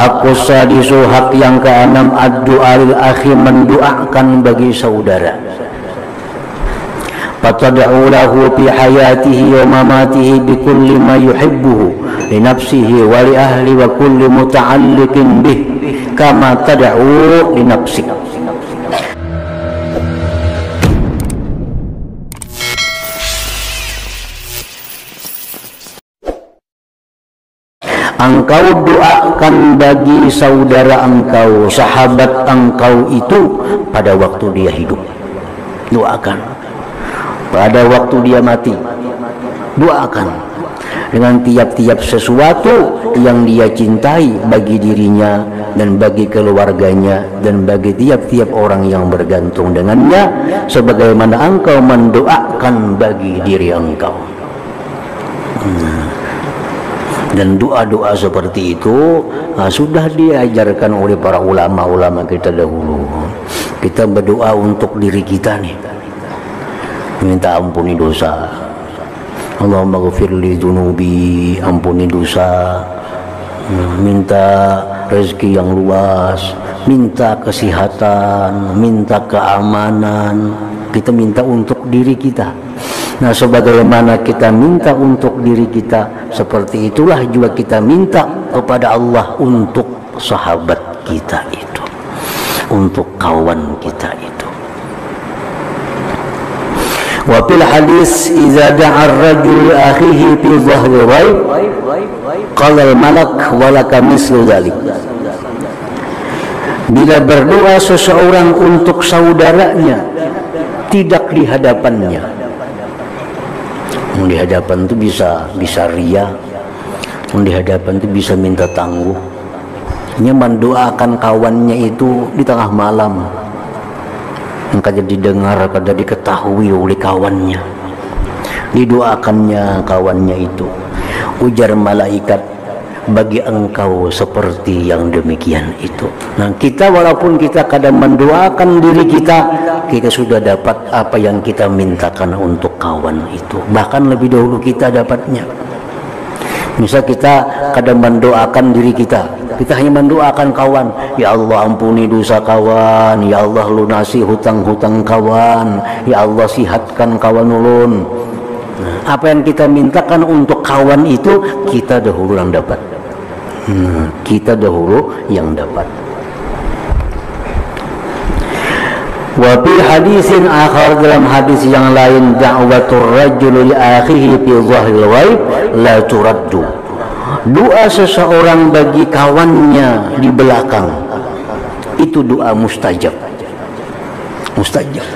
Al-haqqus sadisu, hak yang keenam, ad-du'a lil akhi, mendoakan bagi saudara. Fatad'u lahu fi hayatihi wa mamatihi bi kulli ma yuhibbuhu li nafsihi wa li ahli wa kulli muta'alliqin bih kama tad'u li nafsik. Engkau doakan bagi saudara engkau, sahabat engkau itu pada waktu dia hidup. Doakan. Pada waktu dia mati, doakan dengan tiap-tiap sesuatu yang dia cintai bagi dirinya dan bagi keluarganya dan bagi tiap-tiap orang yang bergantung dengannya, sebagaimana engkau mendoakan bagi diri engkau. Dan doa-doa seperti itu sudah diajarkan oleh para ulama-ulama kita dahulu. Kita berdoa untuk diri kita nih, minta ampuni dosa. Allahumma ghafirli dunubi, ampuni dosa. Minta rezeki yang luas, minta kesehatan, minta keamanan. Kita minta untuk diri kita. Nah, sebagaimana kita minta untuk diri kita, seperti itulah juga kita minta kepada Allah untuk sahabat kita itu, untuk kawan kita itu. Wa fil hadis idza da'a ar-rajul akhihi fi dhahri ghaib qala al-malak wa laka mislu dzalik. Bila berdoa seseorang untuk saudaranya tidak di hadapannya, di hadapan itu bisa ria, di hadapan itu bisa minta tangguh. Dia mendoakan kawannya itu di tengah malam, kada didengar, kada diketahui oleh kawannya, didoakannya kawannya itu. Ujar malaikat, bagi engkau seperti yang demikian itu. Nah, kita walaupun kita kadang mendoakan diri kita, kita sudah dapat apa yang kita mintakan untuk kawan itu, bahkan lebih dahulu kita dapatnya. Misal kita kadang mendoakan diri kita hanya mendoakan kawan, ya Allah ampuni dosa kawan, ya Allah lunasi hutang-hutang kawan, ya Allah sihatkan kawan ulun. Apa yang kita mintakan untuk kawan itu kita dahulu yang dapat. Kita dahulu yang dapat. Wa fi hadisin akhar, dalam hadis yang lain, da'watur rajul li akhihi fi dhahril ghaib la turaddu. Doa seseorang bagi kawannya di belakang itu doa mustajab. Mustajab.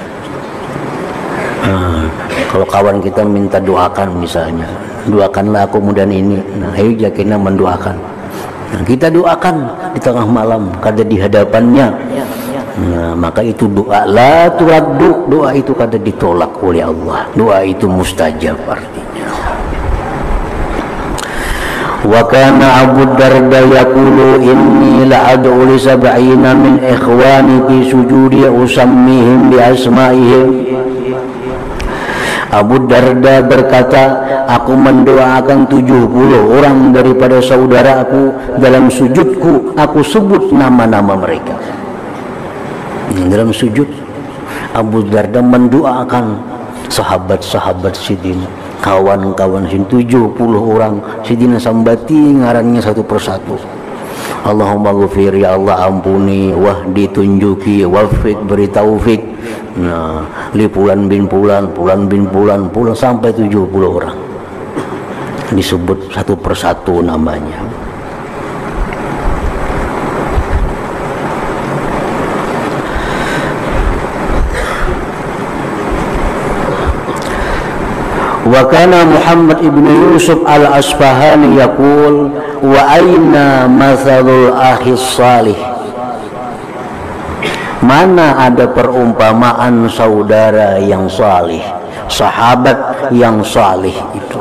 Kalau kawan kita minta doakan, misalnya doakanlah aku mudah ini, nah ayo jakinah mendoakan. Nah, kita doakan di tengah malam, kada di hadapannya. Nah, maka itu doa la turaddu, doa itu kada ditolak oleh Allah, doa itu mustajab artinya. Wa kana Abu Darda yaqulu inni la ad'u li sab'ina min ikhwani fi sujudi usammihim bi asma'ihim. Abu Darda berkata, aku mendoakan 70 orang daripada saudaraku dalam sujudku, aku sebut nama-nama mereka. Dalam sujud Abu Darda mendoakan sahabat-sahabat Sidin, kawan-kawan Sidin, 70 orang Sidin sambati ngarannya satu persatu. Allahumma ghafir, ya Allah ampuni, wahdi tunjuki, wafiq beri taufik. Nah, li pulan bin pulan, pulan bin pulan, pulan sampai 70 orang disebut satu persatu namanya. Wa kana Muhammad ibn Yusuf al-Asfahani yaqul wa aina mathalul akhis salih. Mana ada perumpamaan saudara yang salih, sahabat yang salih itu.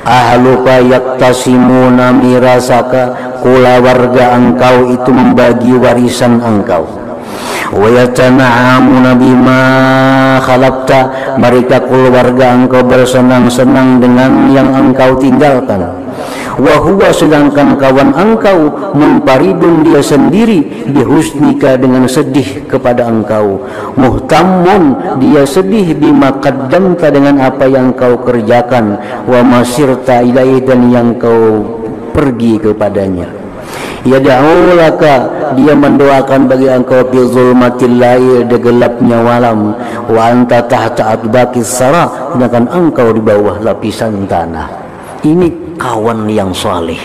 Ahluka yaktasimuna mirasaka, kula warga engkau itu membagi warisan engkau. Wa yatana'amuna bima khalaqta, mereka keluarga engkau bersenang-senang dengan yang engkau tinggalkan. wa huwa sedangkan kawan engkau mumparidun dia sendiri bihusnika dengan sedih kepada engkau, muhtammun dia sedih bima qaddamta dengan apa yang kau kerjakan, wa masirta ilaihi dan yang kau pergi kepadanya. Yad'ulaka dia mendoakan bagi engkau fi zulmatil lail di gelapnya malam, wa anta tahta atbaqis sara sedangkan engkau di bawah lapisan tanah. Ini kawan yang saleh.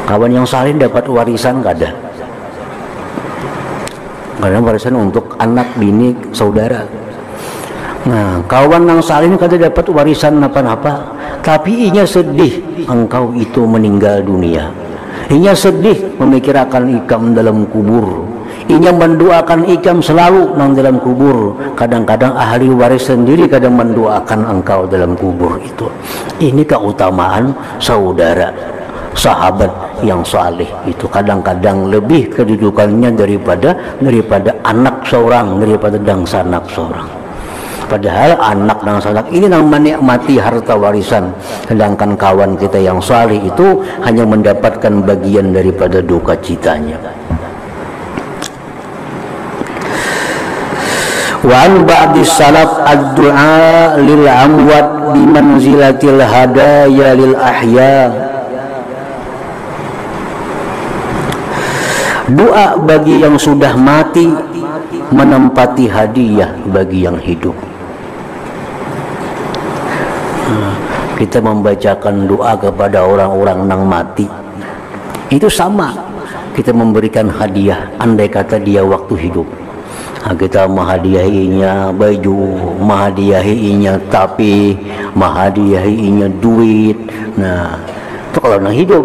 Kawan yang saleh dapat warisan kada? Karena warisan untuk anak, bini, saudara. Nah, kawan yang saleh kada dapat warisan apa-apa, tapi inya sedih engkau itu meninggal dunia. Inya sedih memikirkan ikam dalam kubur. Inya mendoakan ikam selalu nang dalam kubur. Kadang-kadang ahli waris sendiri kadang mendoakan engkau dalam kubur itu. Ini keutamaan saudara, sahabat yang saleh itu. Kadang-kadang lebih kedudukannya daripada anak seorang, daripada dangsa anak seorang. Padahal anak dan sanak ini yang menikmati harta warisan, sedangkan kawan kita yang saleh itu hanya mendapatkan bagian daripada duka citanya. Wa an ba'di salaf ad-du'a lil amwat bi manzilatil hadaya lil ahya. Doa bagi yang sudah mati menempati hadiah bagi yang hidup. Kita membacakan doa kepada orang-orang yang mati itu sama kita memberikan hadiah andai kata dia waktu hidup. Kita menghadiahinya baju, menghadiahinya tapi menghadiahinya duit. Nah, itu kalau yang hidup.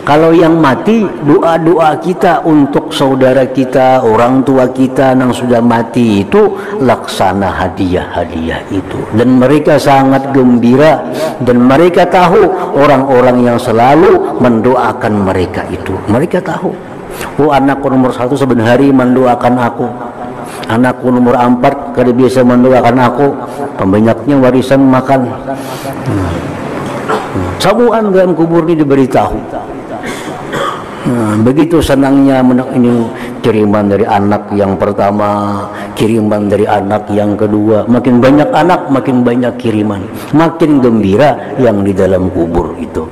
Kalau yang mati, doa-doa kita untuk saudara kita, orang tua kita yang sudah mati itu laksana hadiah-hadiah itu. Dan mereka sangat gembira dan mereka tahu orang-orang yang selalu mendoakan mereka itu. Mereka tahu, oh anakku nomor 1 sebenarnya mendoakan aku. Anakku nomor 4 kada biasa mendoakan aku. Pembanyaknya warisan makan. Sabuan dalam kubur ini diberitahu. Nah, begitu senangnya ini kiriman dari anak yang pertama, kiriman dari anak yang kedua, makin banyak anak makin banyak kiriman, makin gembira yang di dalam kubur itu.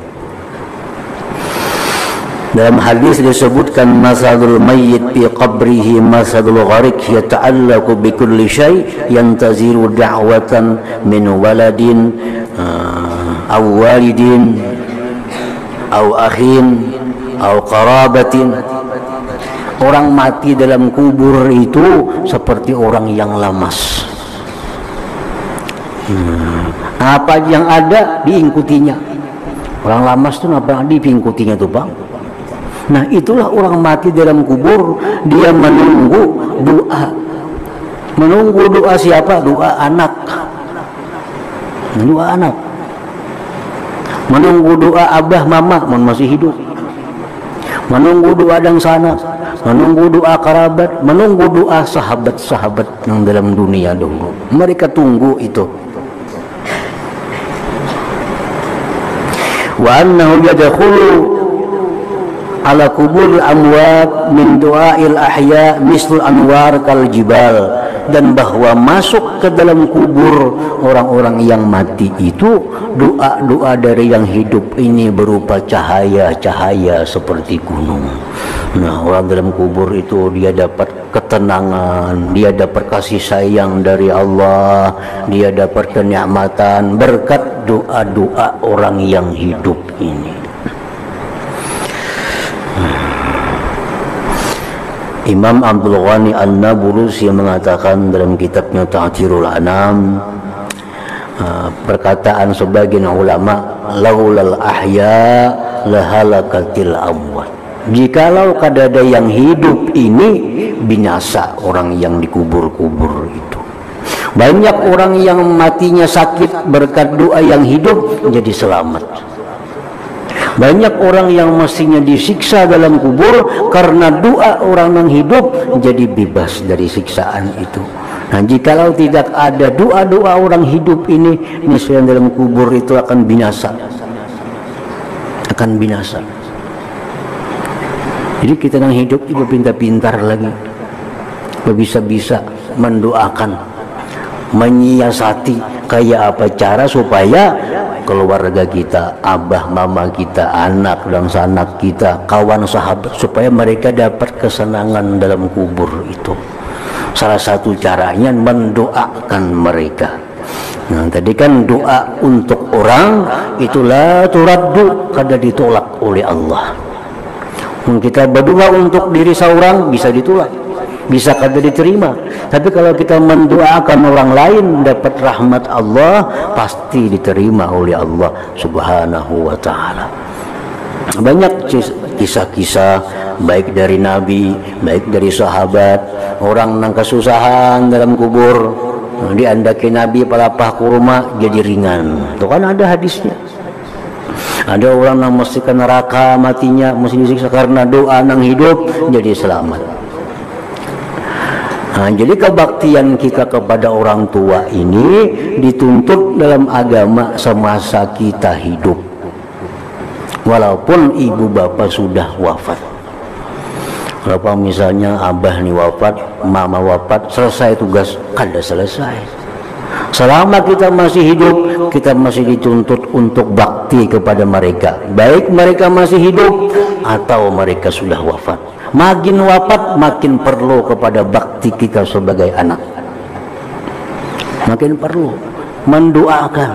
Dalam hadis disebutkan masalul mayyit fi qabrihi masalul gharik yata'allaqu bi kulli syai' yantaziru da'watan min waladin aw walidin aw akhin aw qarabatin. Orang mati dalam kubur itu seperti orang yang lamas. Apa yang ada diikutinya. Orang lamas itu apa yang diikutinya tuh Bang? Nah itulah orang mati dalam kubur, dia menunggu doa. Menunggu doa siapa? Doa anak. Doa anak. Menunggu doa abah mama masih hidup. Menunggu doa dan sana, menunggu doa kerabat, menunggu doa sahabat-sahabat yang dalam dunia dulu. Mereka tunggu itu. Wa annahu yadkhulu ala kubur amwat min du'ail ahya misl anwar kal jibal. Dan bahwa masuk ke dalam kubur orang-orang yang mati itu doa-doa dari yang hidup ini berupa cahaya-cahaya seperti gunung. Nah, orang dalam kubur itu dia dapat ketenangan, dia dapat kasih sayang dari Allah, dia dapat kenikmatan berkat doa-doa orang yang hidup ini. Imam Abdul Ghani An-Nabulusi mengatakan dalam kitabnya Ta'thirul Anam, perkataan sebagian ulama, laulal ahya lahalakatil amwat. Jikalau kada ada yang hidup ini, binasa orang yang dikubur-kubur itu. Banyak orang yang matinya sakit berkat doa yang hidup jadi selamat. Banyak orang yang mestinya disiksa dalam kubur karena doa orang yang hidup jadi bebas dari siksaan itu. Nah, jikalau tidak ada doa-doa orang hidup ini, niscaya dalam kubur itu akan binasa. akan binasa. Jadi kita yang hidup juga pintar-pintar lagi, bisa-bisa mendoakan, menyiasati kayak apa cara supaya keluarga kita, abah mama kita, anak dan sanak kita, kawan sahabat, supaya mereka dapat kesenangan dalam kubur itu. Salah satu caranya mendoakan mereka. Nah, tadi kan doa untuk orang itulah turaddu, kada ditolak oleh Allah. Kita berdoa untuk diri seorang bisa ditolak, bisa kada diterima. Tapi kalau kita mendoakan orang lain dapat rahmat Allah, pasti diterima oleh Allah Subhanahu wa ta'ala. Banyak kisah-kisah baik dari Nabi, baik dari sahabat, orang nang kesusahan dalam kubur, diandaki Nabi palapah kurma jadi ringan. Itu kan ada hadisnya. Ada orang yang mesti ke neraka matinya, mesti disiksa karena doa nang hidup jadi selamat. Nah, jadi kebaktian kita kepada orang tua ini dituntut dalam agama semasa kita hidup, walaupun ibu bapak sudah wafat. Kalau misalnya abah nih wafat, mama wafat, selesai tugas, kada selesai. Selama kita masih hidup, kita masih dituntut untuk bakti kepada mereka, baik mereka masih hidup atau mereka sudah wafat. Makin wafat, makin perlu kepada bakti kita sebagai anak. Makin perlu mendoakan.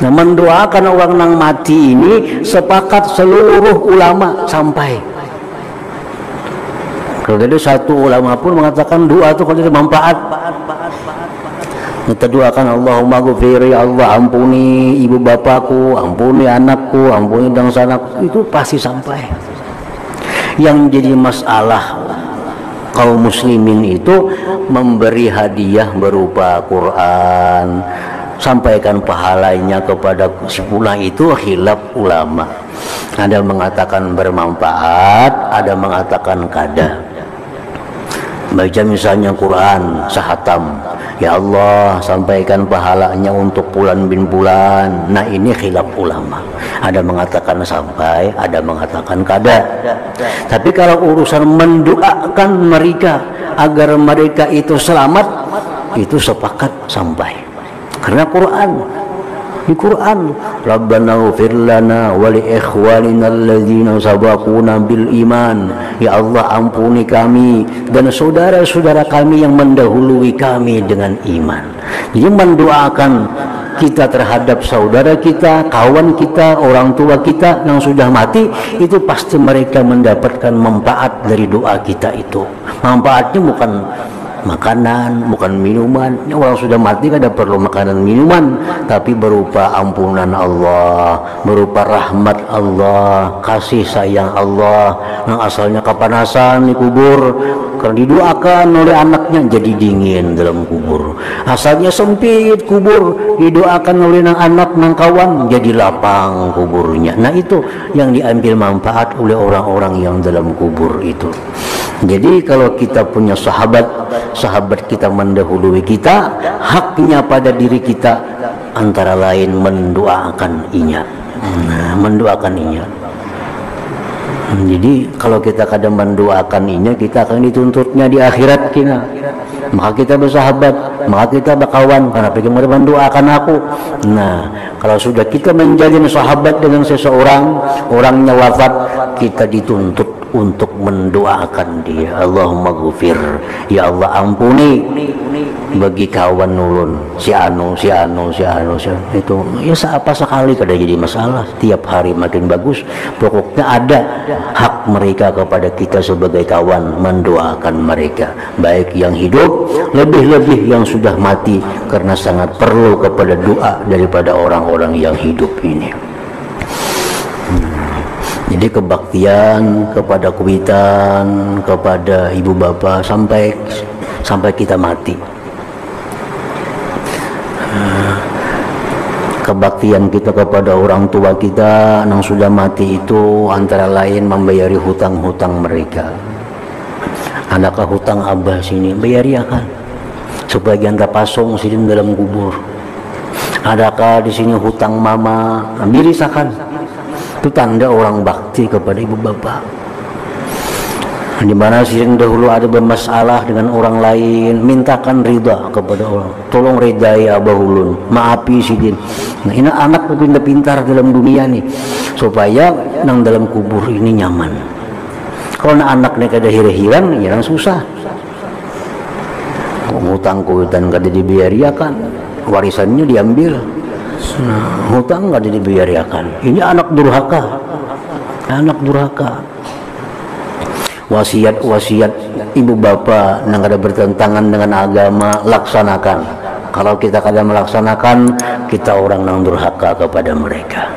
Nah, mendoakan orang yang mati ini sepakat seluruh ulama sampai. Kalau ada satu ulama pun mengatakan doa itu kalau ada manfaat. Kita doakan Allahumma ghufir, ya Allah ampuni ibu bapakku, ampuni anakku, ampuni bangsa anakku, itu pasti sampai. Yang jadi masalah kaum muslimin itu memberi hadiah berupa Quran, sampaikan pahalanya kepada si fulan, itu khilaf ulama. Ada mengatakan bermanfaat, ada mengatakan kada. Baca misalnya Quran sahatam, ya Allah sampaikan pahalanya untuk Fulan bin Fulan. Nah, ini khilaf ulama. Ada mengatakan sampai, ada mengatakan kada. Tapi kalau urusan mendoakan mereka agar mereka itu selamat, itu sepakat sampai. Karena di Quran, Rabbana ighfir lana wa li ikhwanina alladzina sabaquna bil iman. Ya Allah ampuni kami dan saudara-saudara kami yang mendahului kami dengan iman. Jadi mendoakan kita terhadap saudara kita, kawan kita, orang tua kita yang sudah mati, itu pasti mereka mendapatkan manfaat dari doa kita itu. Manfaatnya bukan makanan, bukan minuman. Orang sudah mati kan ada perlu makanan minuman, tapi berupa ampunan Allah, berupa rahmat Allah, kasih sayang Allah. Yang asalnya kepanasan di kubur, karena didoakan oleh anaknya jadi dingin dalam kubur. Asalnya sempit kubur, didoakan oleh anak nang kawan jadi lapang kuburnya. Nah, itu yang diambil manfaat oleh orang-orang yang dalam kubur itu. Jadi kalau kita punya sahabat kita mendahului kita, haknya pada diri kita antara lain mendoakan inya. Mendoakan inya. Jadi kalau kita kadang mendoakan inya, kita akan dituntutnya di akhirat kita. Maka kita bersahabat, maka kita berkawan, karena pengen mendoakan aku. Nah, kalau sudah kita menjalin sahabat dengan seseorang, orangnya wafat, kita dituntut untuk mendoakan dia. Allahumma ghufir, ya Allah ampuni bagi kawan nulun si anu itu ya seapa sekali kada jadi masalah, tiap hari makin bagus. Pokoknya ada hak mereka kepada kita sebagai kawan, mendoakan mereka, baik yang hidup, lebih-lebih yang sudah mati, karena sangat perlu kepada doa daripada orang-orang yang hidup ini. Jadi kebaktian kepada kuitan kepada ibu bapak sampai kita mati. Kebaktian kita kepada orang tua kita yang sudah mati itu antara lain membayari hutang-hutang mereka. Adakah hutang abah sini bayari akan sebagian terpasung sini dalam kubur. Adakah di sini hutang mama birisakan. Itu tanda orang bakti kepada ibu bapak. Di mana sidin dahulu ada bermasalah dengan orang lain, mintakan ridha kepada orang. Tolong ridai abah ulun, maafi sidin. Nah, ini anak pintar-pintar dalam dunia nih, supaya nang dalam kubur ini nyaman. Kalau anaknya kada hilang, ya susah. Hutang-hutang kada dibiarkan, warisannya diambil. Nah, hutang kada dibiarkan. Ini anak durhaka, anak durhaka. Wasiat-wasiat ibu bapak yang ada bertentangan dengan agama laksanakan. Kalau kita kada melaksanakan, kita orang yang durhaka kepada mereka.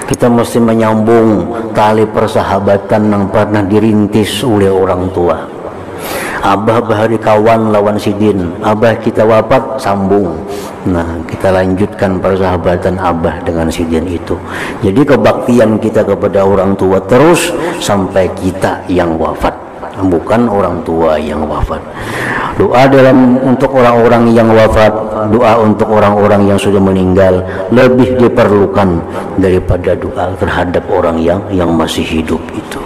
Kita mesti menyambung tali persahabatan yang pernah dirintis oleh orang tua. Abah bahari kawan lawan sidin, abah kita wafat sambung. Nah, kita lanjutkan persahabatan abah dengan sidin itu. Jadi kebaktian kita kepada orang tua terus sampai kita yang wafat, bukan orang tua yang wafat. Doa untuk orang-orang yang wafat, doa untuk orang-orang yang sudah meninggal lebih diperlukan daripada doa terhadap orang yang masih hidup itu.